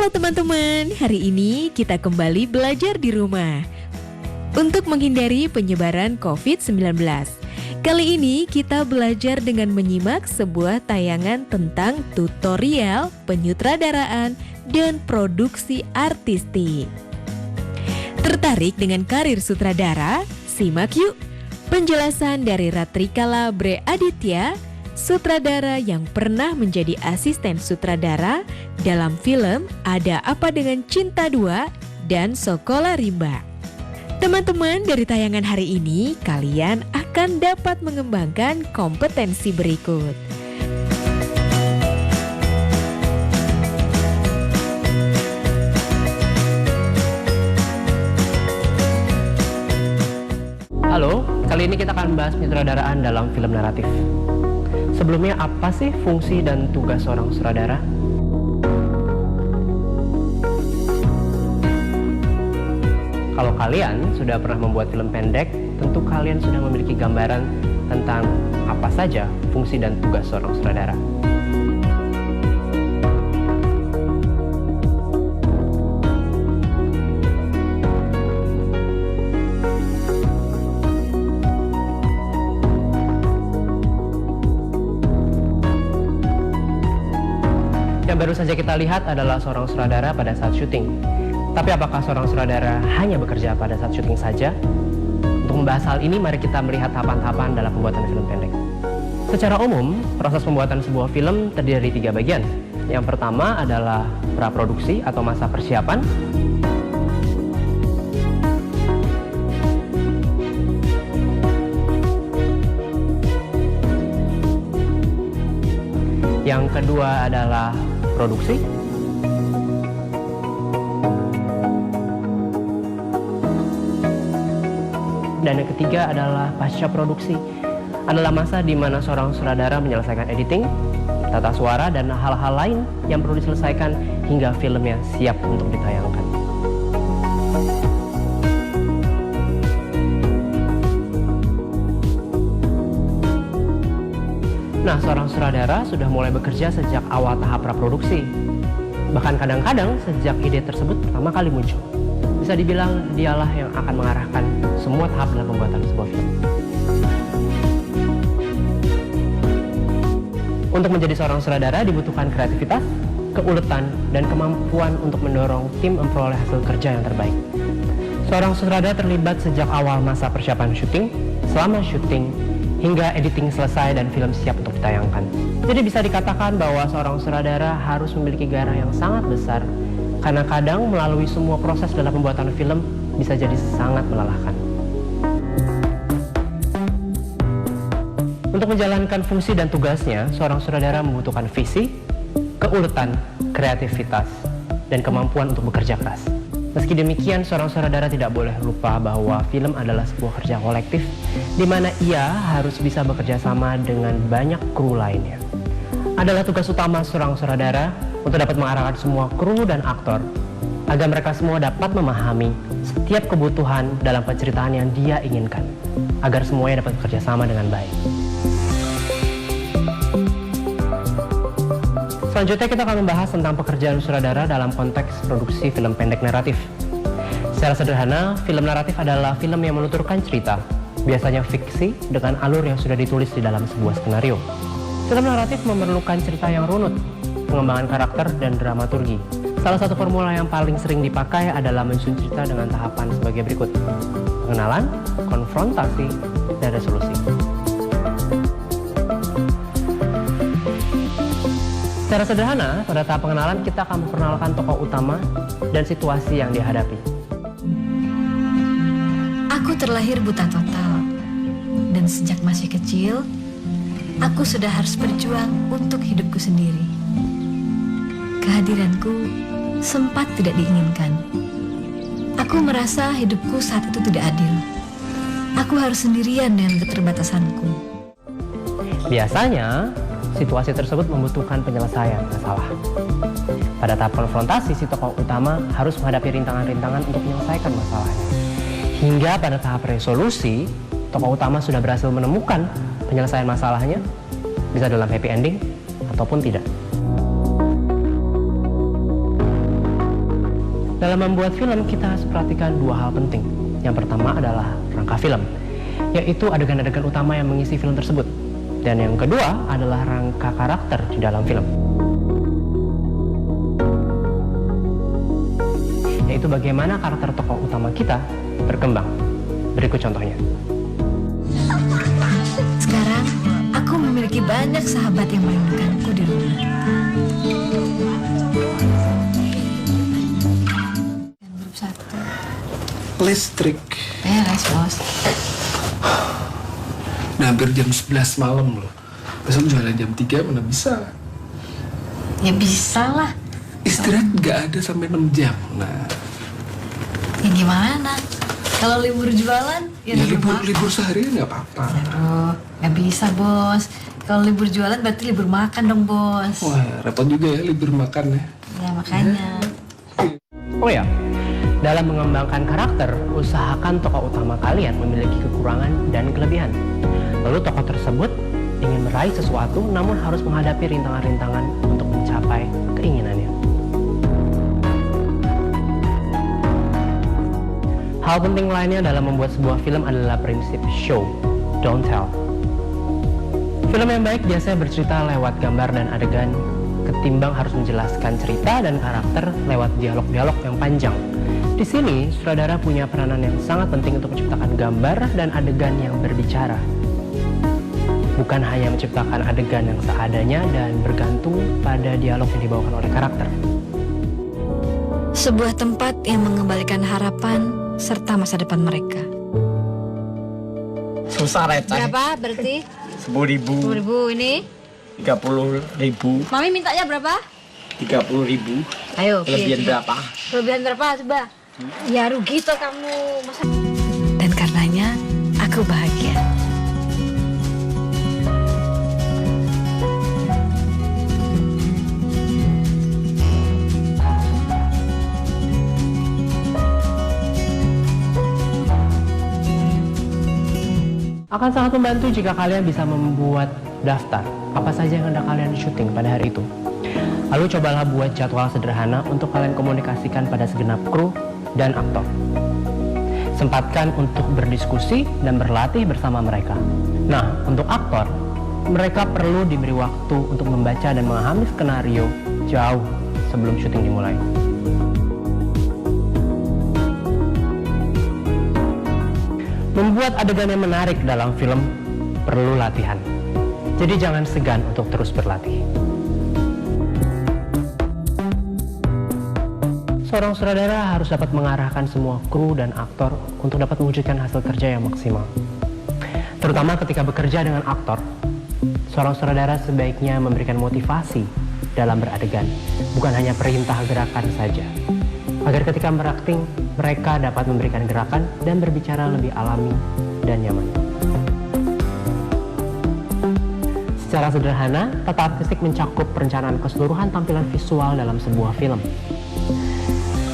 Halo teman-teman, hari ini kita kembali belajar di rumah untuk menghindari penyebaran COVID-19. Kali ini kita belajar dengan menyimak sebuah tayangan tentang tutorial penyutradaraan dan produksi artistik. Tertarik dengan karir sutradara? Simak yuk penjelasan dari Ratrikala Bre Aditya, sutradara yang pernah menjadi asisten sutradara dalam film Ada Apa Dengan Cinta 2 dan Sekolah Rimba. Teman-teman, dari tayangan hari ini kalian akan dapat mengembangkan kompetensi berikut. Halo, kali ini kita akan membahas penyutradaraan dalam film naratif. Sebelumnya, apa sih fungsi dan tugas seorang sutradara? Kalau kalian sudah pernah membuat film pendek, tentu kalian sudah memiliki gambaran tentang apa saja fungsi dan tugas seorang sutradara. Yang baru saja kita lihat adalah seorang sutradara pada saat syuting. Tapi apakah seorang sutradara hanya bekerja pada saat syuting saja? Untuk membahas hal ini, mari kita melihat tahapan-tahapan dalam pembuatan film pendek. Secara umum, proses pembuatan sebuah film terdiri dari 3 bagian. Yang pertama adalah praproduksi atau masa persiapan. Yang kedua adalah produksi. Dan yang ketiga adalah pasca produksi. Adalah masa di mana seorang sutradara menyelesaikan editing, tata suara, dan hal-hal lain yang perlu diselesaikan hingga filmnya siap untuk ditayangkan. Nah, seorang sutradara sudah mulai bekerja sejak awal tahap praproduksi. Bahkan kadang-kadang sejak ide tersebut pertama kali muncul. Bisa dibilang dialah yang akan mengarahkan semua tahap dalam pembuatan sebuah film. Untuk menjadi seorang sutradara dibutuhkan kreativitas, keuletan, dan kemampuan untuk mendorong tim memperoleh hasil kerja yang terbaik. Seorang sutradara terlibat sejak awal masa persiapan syuting, selama syuting, hingga editing selesai dan film siap untuk ditayangkan. Jadi bisa dikatakan bahwa seorang sutradara harus memiliki gairah yang sangat besar, karena kadang melalui semua proses dalam pembuatan film bisa jadi sangat melelahkan. Untuk menjalankan fungsi dan tugasnya, seorang sutradara membutuhkan visi, keuletan, kreativitas, dan kemampuan untuk bekerja keras. Meski demikian, seorang sutradara tidak boleh lupa bahwa film adalah sebuah kerja kolektif di mana ia harus bisa bekerja sama dengan banyak kru lainnya. Adalah tugas utama seorang sutradara untuk dapat mengarahkan semua kru dan aktor agar mereka semua dapat memahami setiap kebutuhan dalam penceritaan yang dia inginkan, agar semuanya dapat bekerja sama dengan baik. Selanjutnya kita akan membahas tentang pekerjaan sutradara dalam konteks produksi film pendek naratif. Secara sederhana, film naratif adalah film yang menuturkan cerita, biasanya fiksi dengan alur yang sudah ditulis di dalam sebuah skenario. Film naratif memerlukan cerita yang runut, pengembangan karakter, dan dramaturgi. Salah satu formula yang paling sering dipakai adalah menyusun cerita dengan tahapan sebagai berikut: pengenalan, konfrontasi, dan resolusi. Secara sederhana, pada tahap pengenalan kita akan memperkenalkan tokoh utama dan situasi yang dihadapi. Aku terlahir buta total, dan sejak masih kecil, aku sudah harus berjuang untuk hidupku sendiri. Kehadiranku sempat tidak diinginkan. Aku merasa hidupku saat itu tidak adil. Aku harus sendirian dengan keterbatasanku. Biasanya, situasi tersebut membutuhkan penyelesaian masalah. Pada tahap konfrontasi, si tokoh utama harus menghadapi rintangan-rintangan untuk menyelesaikan masalahnya. Hingga pada tahap resolusi, tokoh utama sudah berhasil menemukan penyelesaian masalahnya, bisa dalam happy ending ataupun tidak. Dalam membuat film, kita harus perhatikan dua hal penting. Yang pertama adalah rangka film, yaitu adegan-adegan utama yang mengisi film tersebut. Dan yang kedua adalah rangka karakter di dalam film, yaitu bagaimana karakter tokoh utama kita berkembang. Berikut contohnya. Sekarang, aku memiliki banyak sahabat yang merindukanku di rumah. Grup 1. Listrik. Beres, Bos. Udah hampir jam 11 malam loh. Besok jualan jam 3 mana bisa. Ya bisa lah. Istirahat nggak ada sampai 6 jam. Nah, Ya gimana? Kalau libur jualan, ya libur sehari nggak apa-apa. Aduh, nggak bisa, Bos. Kalau libur jualan berarti libur makan dong, Bos. Wah, repot juga ya libur makan ya. Ya makanya. Oh ya, dalam mengembangkan karakter, usahakan tokoh utama kalian memiliki kekurangan dan kelebihan. Lalu tokoh tersebut ingin meraih sesuatu namun harus menghadapi rintangan-rintangan untuk mencapai keinginannya. Hal penting lainnya dalam membuat sebuah film adalah prinsip show, don't tell. Film yang baik biasanya bercerita lewat gambar dan adegan, ketimbang harus menjelaskan cerita dan karakter lewat dialog-dialog yang panjang. Di sini, sutradara punya peranan yang sangat penting untuk menciptakan gambar dan adegan yang berbicara. Bukan hanya menciptakan adegan yang seadanya dan bergantung pada dialog yang dibawakan oleh karakter. Sebuah tempat yang mengembalikan harapan serta masa depan mereka. Susah receh. Berapa berarti? 10.000, 10.000 ini. 30.000, Mami mintanya berapa? 30.000. Ayo, Kelebihan berapa? Kelebihan berapa coba? Ya rugi toh kamu. Masa Dan karenanya, aku bahagia. Akan sangat membantu jika kalian bisa membuat daftar apa saja yang hendak kalian syuting pada hari itu. Lalu cobalah buat jadwal sederhana untuk kalian komunikasikan pada segenap kru dan aktor. Sempatkan untuk berdiskusi dan berlatih bersama mereka. Nah, untuk aktor, mereka perlu diberi waktu untuk membaca dan memahami skenario jauh sebelum syuting dimulai. Membuat adegan yang menarik dalam film perlu latihan. Jadi jangan segan untuk terus berlatih. Seorang sutradara harus dapat mengarahkan semua kru dan aktor untuk dapat mewujudkan hasil kerja yang maksimal. Terutama ketika bekerja dengan aktor, seorang sutradara sebaiknya memberikan motivasi dalam beradegan, bukan hanya perintah gerakan saja. Agar ketika berakting, mereka dapat memberikan gerakan dan berbicara lebih alami dan nyaman. Secara sederhana, tata artistik mencakup perencanaan keseluruhan tampilan visual dalam sebuah film.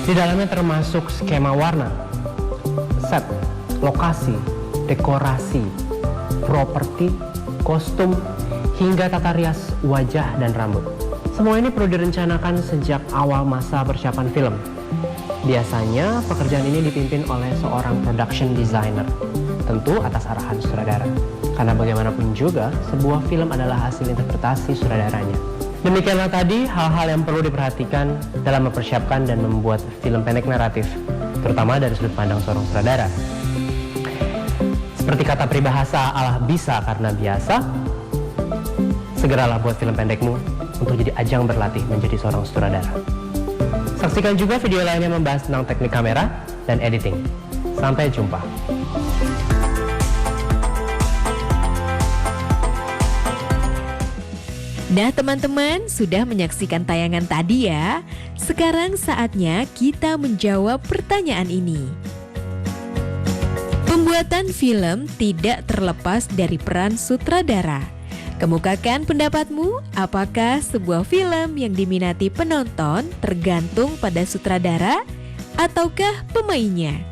Di dalamnya termasuk skema warna, set, lokasi, dekorasi, properti, kostum, hingga tata rias wajah dan rambut. Semua ini perlu direncanakan sejak awal masa persiapan film. Biasanya pekerjaan ini dipimpin oleh seorang production designer, tentu atas arahan sutradara. Karena bagaimanapun juga, sebuah film adalah hasil interpretasi sutradaranya. Demikianlah tadi hal-hal yang perlu diperhatikan dalam mempersiapkan dan membuat film pendek naratif, terutama dari sudut pandang seorang sutradara. Seperti kata peribahasa Allah bisa karena biasa, segeralah buat film pendekmu untuk jadi ajang berlatih menjadi seorang sutradara. Saksikan juga video lainnya membahas tentang teknik kamera dan editing. Sampai jumpa. Nah teman-teman, sudah menyaksikan tayangan tadi ya. Sekarang saatnya kita menjawab pertanyaan ini. Pembuatan film tidak terlepas dari peran sutradara. Kemukakan pendapatmu, apakah sebuah film yang diminati penonton tergantung pada sutradara ataukah pemainnya?